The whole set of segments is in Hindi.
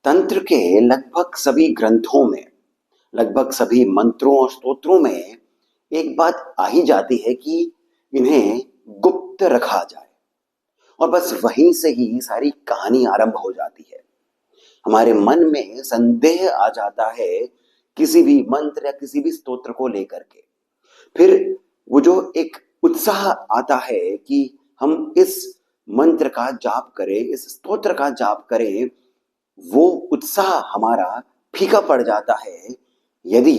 तंत्र के लगभग सभी ग्रंथों में, लगभग सभी मंत्रों और स्तोत्रों में एक बात आ ही जाती है कि इन्हें गुप्त रखा जाए, और बस वहीं से ही सारी कहानी आरंभ हो जाती है। हमारे मन में संदेह आ जाता है किसी भी मंत्र या किसी भी स्तोत्र को लेकर के। फिर वो जो एक उत्साह आता है कि हम इस मंत्र का जाप करें, इस स्तोत्र का जाप करें, वो उत्साह हमारा फीका पड़ जाता है यदि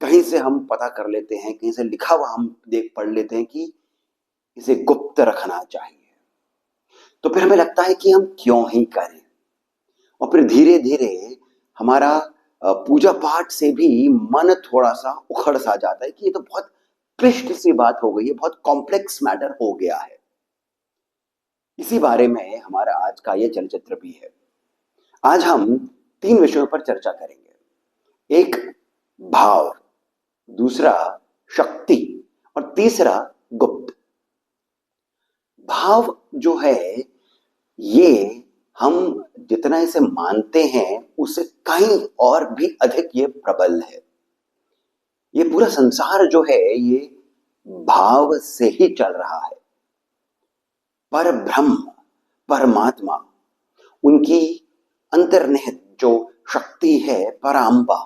कहीं से हम पता कर लेते हैं, कहीं से लिखा हुआ हम देख पढ़ लेते हैं कि इसे गुप्त रखना चाहिए। तो फिर हमें लगता है कि हम क्यों ही करें, और फिर धीरे धीरे हमारा पूजा पाठ से भी मन थोड़ा सा उखड़ सा जाता है कि ये तो बहुत क्लिष्ट सी बात हो गई है, बहुत कॉम्प्लेक्स मैटर हो गया है। इसी बारे में हमारा आज का ये चलचित्र भी है। आज हम 3 विषयों पर चर्चा करेंगे। एक भाव, दूसरा शक्ति, और तीसरा गुप्त। भाव जो है, ये हम जितना इसे मानते हैं उससे कहीं और भी अधिक ये प्रबल है। ये पूरा संसार जो है ये भाव से ही चल रहा है। पर ब्रह्म, परमात्मा, उनकी अंतर्निहित जो शक्ति है, परांबा,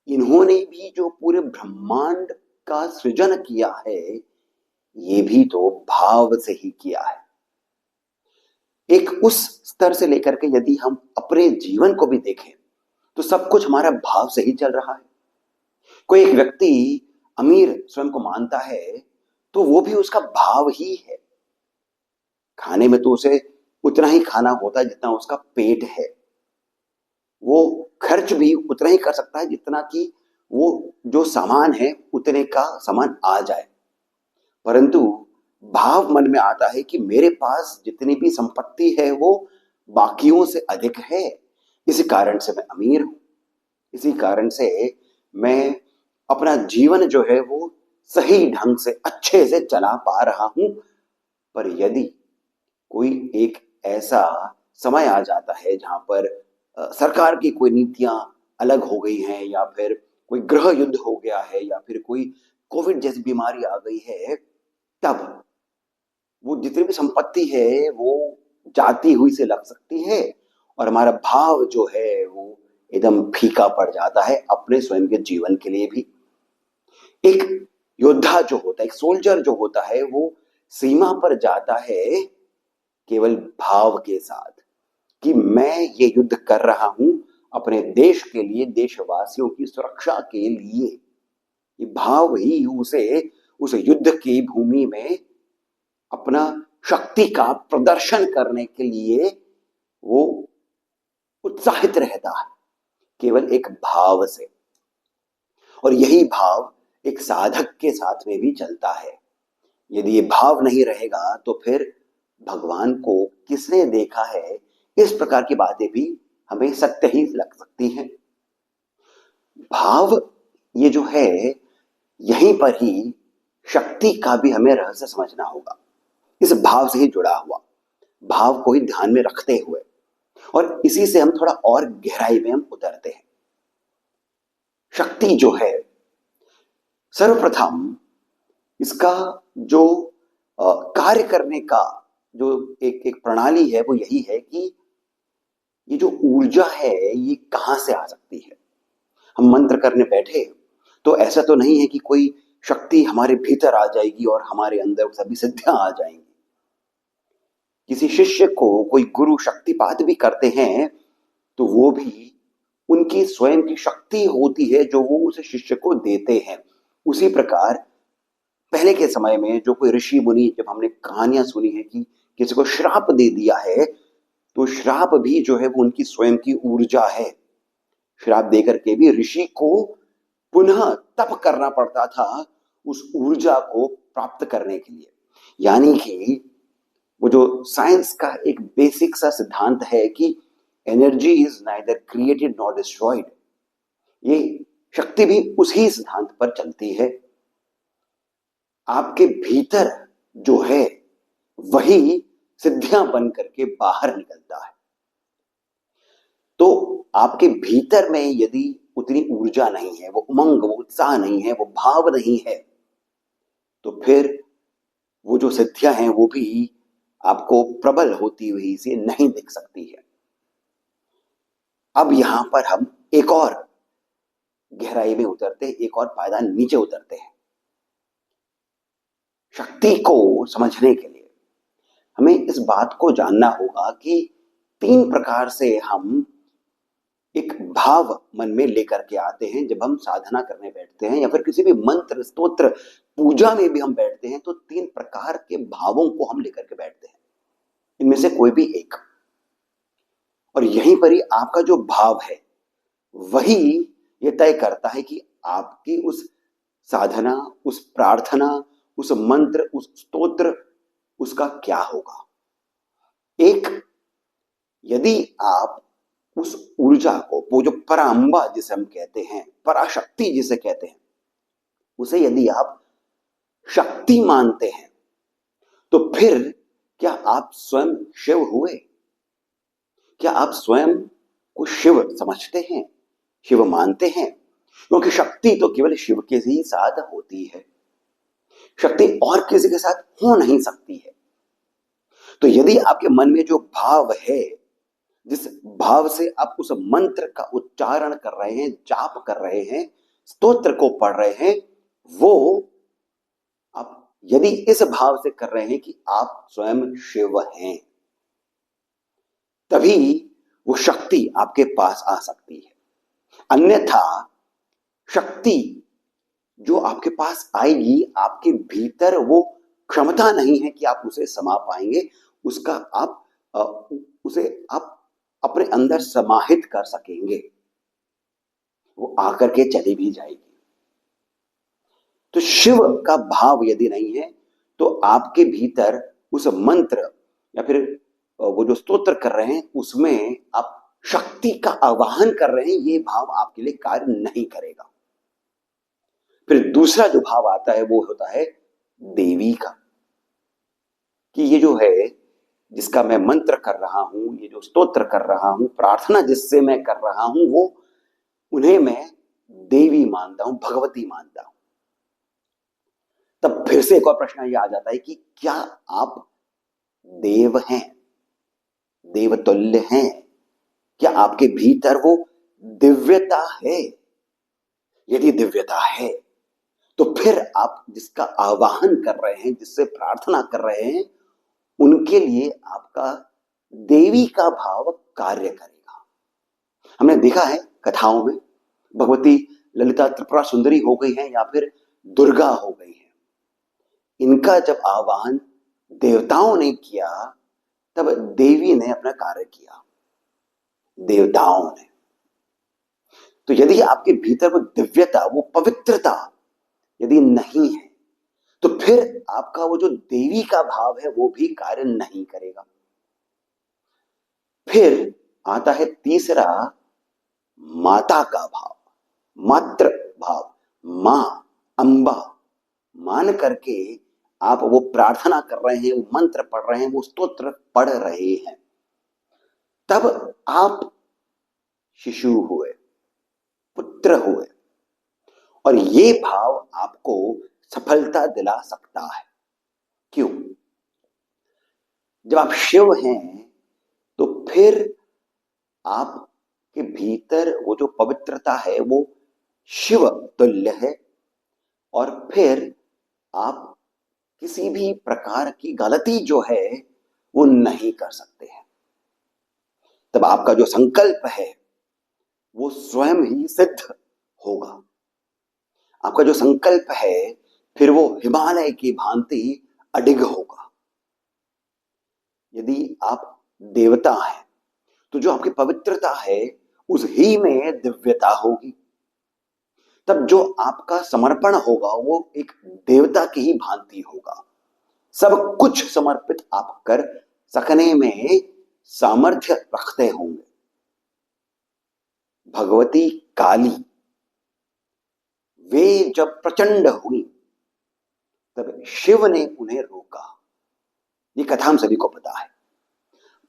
इन्होंने भी जो पूरे ब्रह्मांड का सृजन किया है, ये भी तो भाव से ही किया है। एक उस स्तर से लेकर के यदि हम अपने जीवन को भी देखें तो सब कुछ हमारा भाव से ही चल रहा है। कोई एक व्यक्ति अमीर स्वयं को मानता है तो वो भी उसका भाव ही है। खाने में तो उसे उतना ही खाना होता है जितना उसका पेट है। वो खर्च भी उतना ही कर सकता है जितना कि वो जो सामान है उतने का सामान आ जाए। परंतु भाव मन में आता है कि मेरे पास जितनी भी संपत्ति है वो बाकियों से अधिक है। इसी कारण से मैं अमीर हूं, इसी कारण से मैं अपना जीवन जो है वो सही ढंग से अच्छे से चला पा रहा हूं। पर यदि कोई एक ऐसा समय आ जाता है जहां पर सरकार की कोई नीतियां अलग हो गई हैं, या फिर कोई गृह युद्ध हो गया है, या फिर कोई कोविड जैसी बीमारी आ गई है, तब वो जितनी भी संपत्ति है वो जाती हुई से लग सकती है, और हमारा भाव जो है वो एकदम फीका पड़ जाता है अपने स्वयं के जीवन के लिए भी। एक योद्धा जो होता है, एक सोल्जर जो होता है, वो सीमा पर जाता है केवल भाव के साथ कि मैं ये युद्ध कर रहा हूं अपने देश के लिए, देशवासियों की सुरक्षा के लिए। ये भाव ही उसे उस युद्ध की भूमि में अपना शक्ति का प्रदर्शन करने के लिए वो उत्साहित रहता है, केवल एक भाव से। और यही भाव एक साधक के साथ में भी चलता है। यदि ये भाव नहीं रहेगा तो फिर भगवान को किसने देखा है, इस प्रकार की बातें भी हमें सत्य ही लग सकती हैं। भाव ये जो है, यहीं पर ही शक्ति का भी हमें रहस्य समझना होगा। इस भाव से ही जुड़ा हुआ, भाव को ही ध्यान में रखते हुए, और इसी से हम थोड़ा और गहराई में हम उतरते हैं। शक्ति जो है, सर्वप्रथम इसका जो कार्य करने का जो एक एक प्रणाली है वो यही है कि ये जो ऊर्जा है ये कहां से आ सकती है। हम मंत्र करने बैठे तो ऐसा तो नहीं है कि कोई शक्ति हमारे भीतर आ जाएगी और हमारे अंदर सभी सिद्धियां आ जाएंगी। किसी शिष्य को कोई गुरु शक्तिपात भी करते हैं तो वो भी उनकी स्वयं की शक्ति होती है जो वो उस शिष्य को देते हैं। उसी प्रकार पहले के समय में जो कोई ऋषि मुनि, जब हमने कहानियां सुनी है कि किसी को श्राप दे दिया है, तो श्राप भी जो है वो उनकी स्वयं की ऊर्जा है। श्राप देकर के भी ऋषि को पुनः तप करना पड़ता था उस ऊर्जा को प्राप्त करने के लिए। यानी कि वो जो साइंस का एक बेसिक सा सिद्धांत है कि energy is neither created not destroyed, ये शक्ति भी उसी सिद्धांत पर चलती है। आपके भीतर जो है वही सिद्धियां बन करके बाहर निकलता है। आपके भीतर में यदि उतनी ऊर्जा नहीं है, वो उमंग, वो उत्साह नहीं है, वो भाव नहीं है, तो फिर वो जो सिद्धियां हैं वो भी आपको प्रबल होती हुई से नहीं दिख सकती है। अब यहां पर हम एक और गहराई में उतरते हैं, एक और पायदान नीचे उतरते हैं। शक्ति को समझने के लिए हमें इस बात को जानना होगा कि 3 प्रकार से हम एक भाव मन में लेकर के आते हैं जब हम साधना करने बैठते हैं, या फिर किसी भी मंत्र, स्तोत्र, पूजा में भी हम बैठते हैं, तो 3 प्रकार के भावों को हम लेकर के बैठते हैं, इनमें से कोई भी एक। और यहीं पर ही आपका जो भाव है वही ये तय करता है कि आपकी उस साधना, उस प्रार्थना, उस मंत्र, उस स्तोत्र, उसका क्या होगा। एक, यदि आप उस ऊर्जा को, वो जो परांबा जिसे हम कहते हैं, पराशक्ति जिसे कहते हैं, उसे यदि आप शक्ति मानते हैं, तो फिर क्या आप स्वयं शिव हुए? क्या आप स्वयं को शिव समझते हैं, शिव मानते हैं? क्योंकि शक्ति तो केवल शिव के ही साथ होती है, शक्ति और किसी के साथ हो नहीं सकती है। तो यदि आपके मन में जो भाव है, जिस भाव से आप उस मंत्र का उच्चारण कर रहे हैं, जाप कर रहे हैं, स्तोत्र को पढ़ रहे हैं, वो आप यदि इस भाव से कर रहे हैं कि आप स्वयं शिव हैं, तभी वो शक्ति आपके पास आ सकती है। अन्यथा शक्ति जो आपके पास आएगी, आपके भीतर वो क्षमता नहीं है कि आप उसे समा पाएंगे, उसका उसे आप अपने अंदर समाहित कर सकेंगे, वो आकर के चली भी जाएगी। तो शिव का भाव यदि नहीं है, तो आपके भीतर उस मंत्र या फिर वो जो स्तोत्र कर रहे हैं उसमें आप शक्ति का आवाहन कर रहे हैं, ये भाव आपके लिए कार्य नहीं करेगा। फिर दूसरा जो भाव आता है वो होता है देवी का, कि ये जो है जिसका मैं मंत्र कर रहा हूं, ये जो स्तोत्र कर रहा हूं, प्रार्थना जिससे मैं कर रहा हूं, वो उन्हें मैं देवी मानता हूं, भगवती मानता हूं। तब फिर से एक और प्रश्न ये आ जाता है कि क्या आप देव हैं, देवतुल्य हैं? क्या आपके भीतर वो दिव्यता है? यदि दिव्यता है, तो फिर आप जिसका आवाहन कर रहे हैं, जिससे प्रार्थना कर रहे हैं, उनके लिए आपका देवी का भाव कार्य करेगा। हमने देखा है कथाओं में, भगवती ललिता त्रिपुरा सुंदरी हो गई हैं या फिर दुर्गा हो गई हैं, इनका जब आह्वान देवताओं ने किया, तब देवी ने अपना कार्य किया, देवताओं ने। तो यदि आपके भीतर वो दिव्यता, वो पवित्रता यदि नहीं है, तो फिर आपका वो जो देवी का भाव है वो भी कार्य नहीं करेगा। फिर आता है तीसरा, माता का भाव, मातृ भाव, मां, अंबा मान करके आप वो प्रार्थना कर रहे हैं, वो मंत्र पढ़ रहे हैं, वो स्तोत्र पढ़ रहे हैं, तब आप शिशु हुए, पुत्र हुए। और ये भाव आपको सफलता दिला सकता है। क्यों? जब आप शिव हैं, तो फिर आपके भीतर वो जो पवित्रता है वो शिव तुल्य है, और फिर आप किसी भी प्रकार की गलती जो है वो नहीं कर सकते हैं। तब आपका जो संकल्प है वो स्वयं ही सिद्ध होगा। आपका जो संकल्प है फिर वो हिमालय की भांति अडिग होगा। यदि आप देवता हैं, तो जो आपकी पवित्रता है उस ही में दिव्यता होगी। तब जो आपका समर्पण होगा वो एक देवता की ही भांति होगा। सब कुछ समर्पित आप कर सकने में सामर्थ्य रखते होंगे। भगवती काली वे जब प्रचंड हुई, तब शिव ने उन्हें रोका। ये कथा हम सभी को पता है,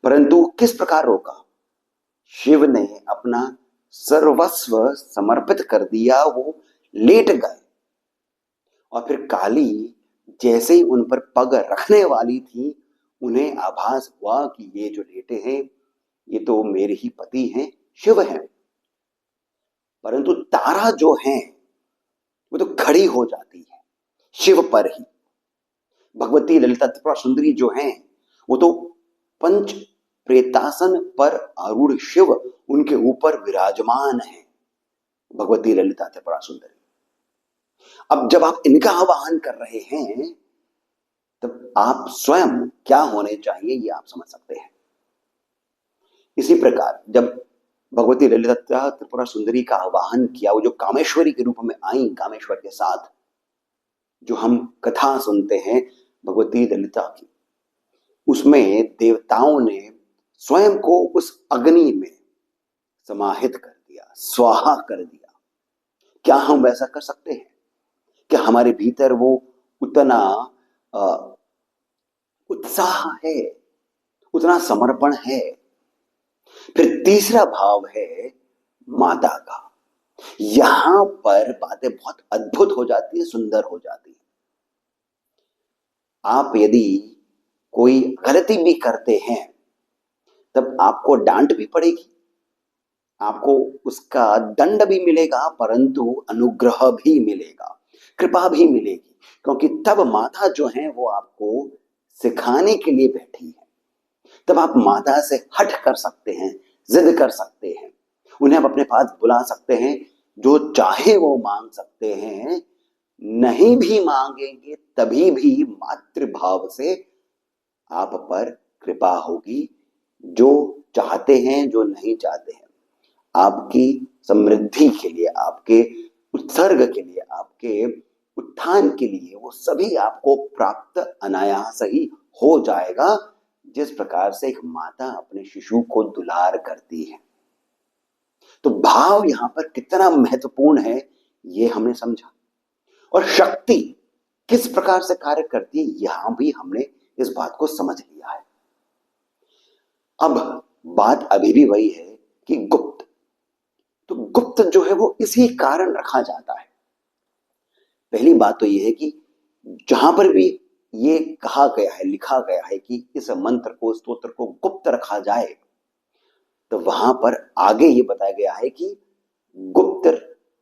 परंतु किस प्रकार रोका? शिव ने अपना सर्वस्व समर्पित कर दिया, वो लेट गए। और फिर काली जैसे ही उन पर पग रखने वाली थी, उन्हें आभास हुआ कि ये जो लेटे हैं ये तो मेरे ही पति हैं, शिव हैं। परंतु तारा जो है वो तो खड़ी हो जाती है शिव पर ही। भगवती ललिता त्रिपुरा सुंदरी जो हैं वो तो पंच प्रेतासन पर आरूढ़ शिव उनके ऊपर विराजमान है, भगवती ललिता त्रिपुरा सुंदरी। अब जब आप इनका आवाहन कर रहे हैं तब आप स्वयं क्या होने चाहिए ये आप समझ सकते हैं। इसी प्रकार जब भगवती ललिता त्रिपुरा सुंदरी का आवाहन किया, वो जो कामेश्वरी के रूप में आई, कामेश्वर के साथ जो हम कथा सुनते हैं भगवती ललिता की, उसमें देवताओं ने स्वयं को उस अग्नि में समाहित कर दिया, स्वाहा कर दिया। क्या हम वैसा कर सकते हैं? क्या हमारे भीतर वो उतना उत्साह है, उतना समर्पण है? फिर तीसरा भाव है माता का। यहां पर बातें बहुत अद्भुत हो जाती है, सुंदर हो जाती है। आप यदि कोई गलती भी करते हैं तब आपको डांट भी पड़ेगी, आपको उसका दंड भी मिलेगा, परंतु अनुग्रह भी मिलेगा, कृपा भी मिलेगी। क्योंकि तब माता जो है वो आपको सिखाने के लिए बैठी है। तब आप माता से हट कर सकते हैं, जिद कर सकते हैं, उन्हें आप अपने पास बुला सकते हैं, जो चाहे वो मांग सकते हैं। नहीं भी मांगेंगे तभी भी मातृभाव से आप पर कृपा होगी। जो चाहते हैं, जो नहीं चाहते हैं, आपकी समृद्धि के लिए, आपके उत्सर्ग के लिए, आपके उत्थान के लिए, वो सभी आपको प्राप्त अनायास ही हो जाएगा, जिस प्रकार से एक माता अपने शिशु को दुलार करती है। तो भाव यहां पर कितना महत्वपूर्ण है ये हमने समझा, और शक्ति किस प्रकार से कार्य करती है यहां भी हमने इस बात को समझ लिया है। अब बात अभी भी वही है कि गुप्त, तो गुप्त जो है वो इसी कारण रखा जाता है। पहली बात तो यह है कि जहां पर भी ये कहा गया है, लिखा गया है कि इस मंत्र को, स्तोत्र को गुप्त रखा जाए, तो वहां पर आगे ये बताया गया है कि गुप्त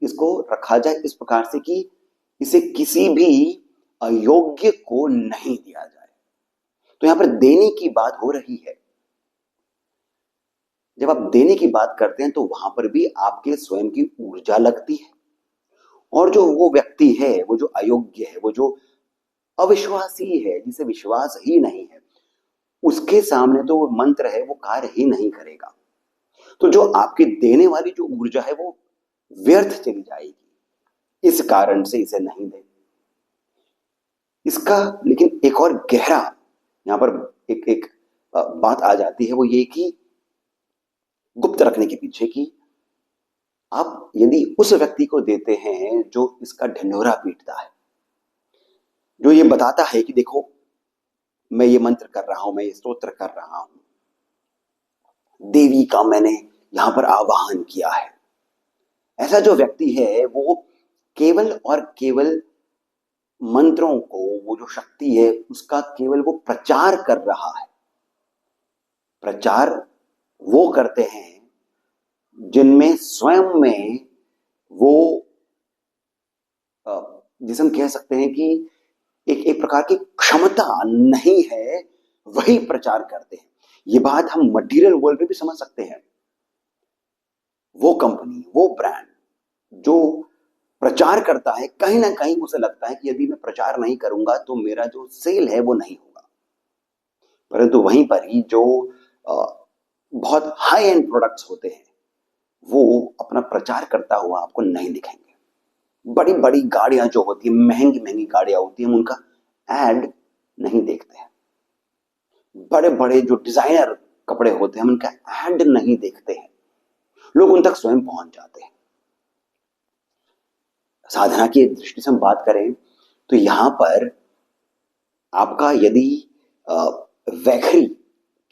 इसको रखा जाए इस प्रकार से कि इसे किसी भी अयोग्य को नहीं दिया जाए। तो यहां पर देने की बात हो रही है। जब आप देने की बात करते हैं तो वहां पर भी आपके स्वयं की ऊर्जा लगती है, और जो वो व्यक्ति है, वो जो अयोग्य है, वो जो अविश्वासी है, जिसे विश्वास ही नहीं है, उसके सामने तो वो मंत्र है वो कार्य ही नहीं करेगा। तो जो आपकी देने वाली जो ऊर्जा है वो व्यर्थ चली जाएगी। इस कारण से इसे नहीं दे। इसका लेकिन एक और गहरा यहां पर एक बात आ जाती है, वो ये कि गुप्त रखने के पीछे की, आप यदि उस व्यक्ति को देते हैं जो इसका ढिंढोरा पीटता है, जो ये बताता है कि देखो मैं ये मंत्र कर रहा हूं, मैं ये स्तोत्र कर रहा हूं, देवी का मैंने यहां पर आवाहन किया है, ऐसा जो व्यक्ति है वो केवल और केवल मंत्रों को, वो जो शक्ति है उसका केवल वो प्रचार कर रहा है। प्रचार वो करते हैं जिनमें स्वयं में वो जिसे हम कह सकते हैं कि एक प्रकार की क्षमता नहीं है, वही प्रचार करते हैं। ये बात हम मटेरियल वर्ल्ड में भी समझ सकते हैं। वो कंपनी, वो ब्रांड जो प्रचार करता है, कहीं ना कहीं उसे लगता है कि यदि मैं प्रचार नहीं करूंगा तो मेरा जो सेल है वो नहीं होगा। परंतु वहीं पर ही जो बहुत हाई एंड प्रोडक्ट्स होते हैं वो अपना प्रचार करता हुआ आपको नहीं दिखेंगे। बड़ी बड़ी गाड़ियां जो होती है, महंगी महंगी गाड़ियां होती हैं, उनका एड नहीं देखते हैं। बड़े बड़े जो डिजाइनर कपड़े होते हैं, हम उनका एड नहीं देखते हैं। लोग उन तक स्वयं पहुंच जाते हैं। साधना की दृष्टि से हम बात करें तो यहां पर आपका यदि वैखरी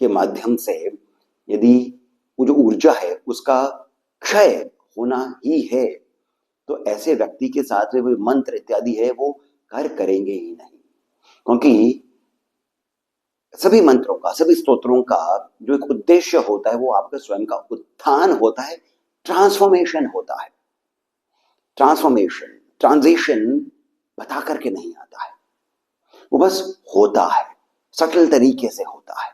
के माध्यम से यदि वो जो ऊर्जा है उसका क्षय होना ही है, तो ऐसे व्यक्ति के साथ में वो मंत्र इत्यादि है वो कार्य करेंगे ही नहीं। क्योंकि सभी मंत्रों का, सभी स्तोत्रों का जो एक उद्देश्य होता है वो आपके स्वयं का उत्थान होता है, ट्रांसफॉर्मेशन होता है। ट्रांसफॉर्मेशन, ट्रांजिशन बता करके नहीं आता है, वो बस होता है, सटल तरीके से होता है।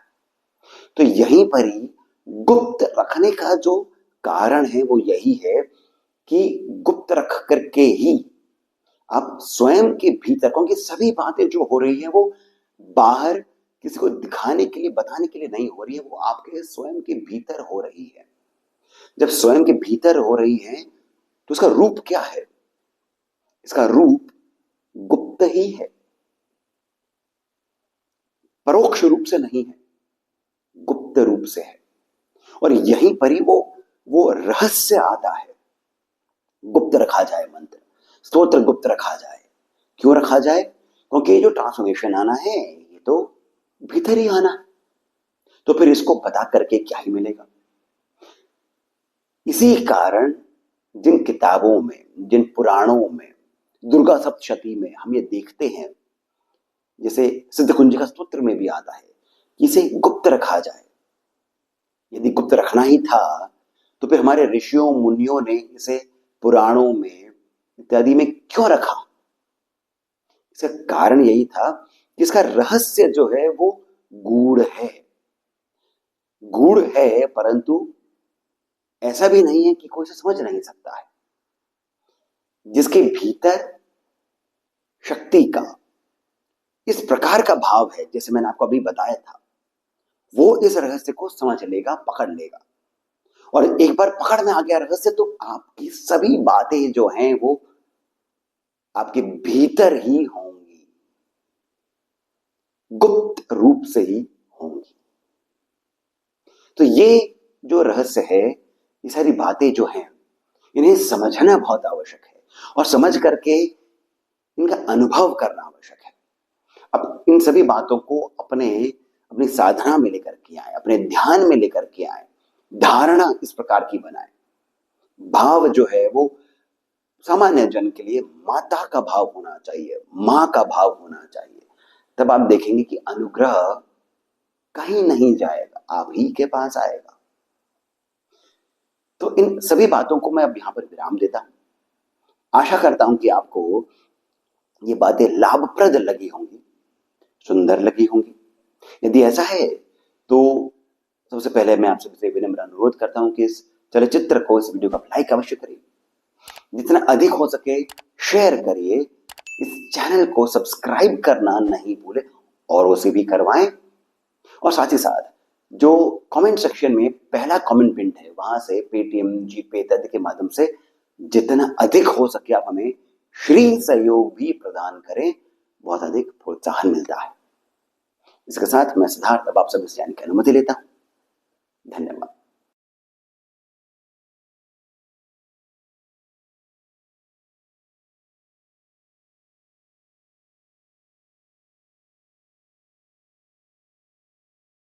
तो यहीं पर ही गुप्त रखने का जो कारण है वो यही है कि गुप्त रख करके ही आप स्वयं के भीतर, क्योंकि सभी बातें जो हो रही है वो बाहर किसी को दिखाने के लिए, बताने के लिए नहीं हो रही है, वो आपके स्वयं के भीतर हो रही है। जब स्वयं के भीतर हो रही है तो उसका रूप क्या है? इसका रूप गुप्त ही है, परोक्ष रूप से नहीं है, गुप्त रूप से है। और यहीं पर ही वो रहस्य आता है। गुप्त रखा जाए मंत्र, स्तोत्र गुप्त रखा जाए। क्यों रखा जाए? क्योंकि ये जो ट्रांसफॉर्मेशन आना है ये तो भीतर ही आना है, तो फिर इसको बता करके क्या ही मिलेगा। इसी कारण जिन किताबों में, जिन पुराणों में, दुर्गा सप्तशती में हम ये देखते हैं, जैसे सिद्धकुंजिका स्तोत्र में भी आता है कि इसे गुप्त रखा जाए। यदि गुप्त रखना ही था तो फिर हमारे ऋषियों मुनियों ने इसे पुराणों में इत्यादि में क्यों रखा? इसका कारण यही था कि इसका रहस्य जो है वो गूढ़ है। गूढ़ है, परंतु ऐसा भी नहीं है कि कोई इसे समझ नहीं सकता है। जिसके भीतर शक्ति का इस प्रकार का भाव है, जैसे मैंने आपको अभी बताया था, वो इस रहस्य को समझ लेगा, पकड़ लेगा। और एक बार पकड़ में आ गया रहस्य तो आपकी सभी बातें जो हैं वो आपके भीतर ही होंगी, गुप्त रूप से ही होंगी। तो ये जो रहस्य है, ये सारी बातें जो हैं, इन्हें समझना बहुत आवश्यक है और समझ करके इनका अनुभव करना आवश्यक है। अब इन सभी बातों को अपनी साधना में लेकर के आए, अपने ध्यान में लेकर के आए, धारणा इस प्रकार की बनाए। भाव जो है वो सामान्य जन के लिए माता का भाव होना चाहिए, मां का भाव होना चाहिए। तब आप देखेंगे कि अनुग्रह कहीं नहीं जाएगा, आप ही के पास आएगा। तो इन सभी बातों को मैं अब यहां पर विराम देता हूं। आशा करता हूं कि आपको ये बातें लाभप्रद लगी होंगी, सुंदर लगी होंगी। यदि ऐसा है तो सबसे पहले मैं आपसे विनम्र अनुरोध करता हूं कि इस चलचित्र को, इस वीडियो को लाइक अवश्य करिए, जितना अधिक हो सके शेयर करिए, इस चैनल को सब्सक्राइब करना नहीं भूले और उसे भी करवाएं। और साथ ही साथ जो कमेंट सेक्शन में पहला कमेंट पिन है वहां से पेटीएम, जीपे इत्यादि के माध्यम से जितना अधिक हो सके आप हमें श्री सहयोग भी प्रदान करें, बहुत अधिक प्रोत्साहन मिलता है। इसके साथ मैं सिद्धार्थ अब आप सभी से जाने की अनुमति लेता हूं। धन्यवाद।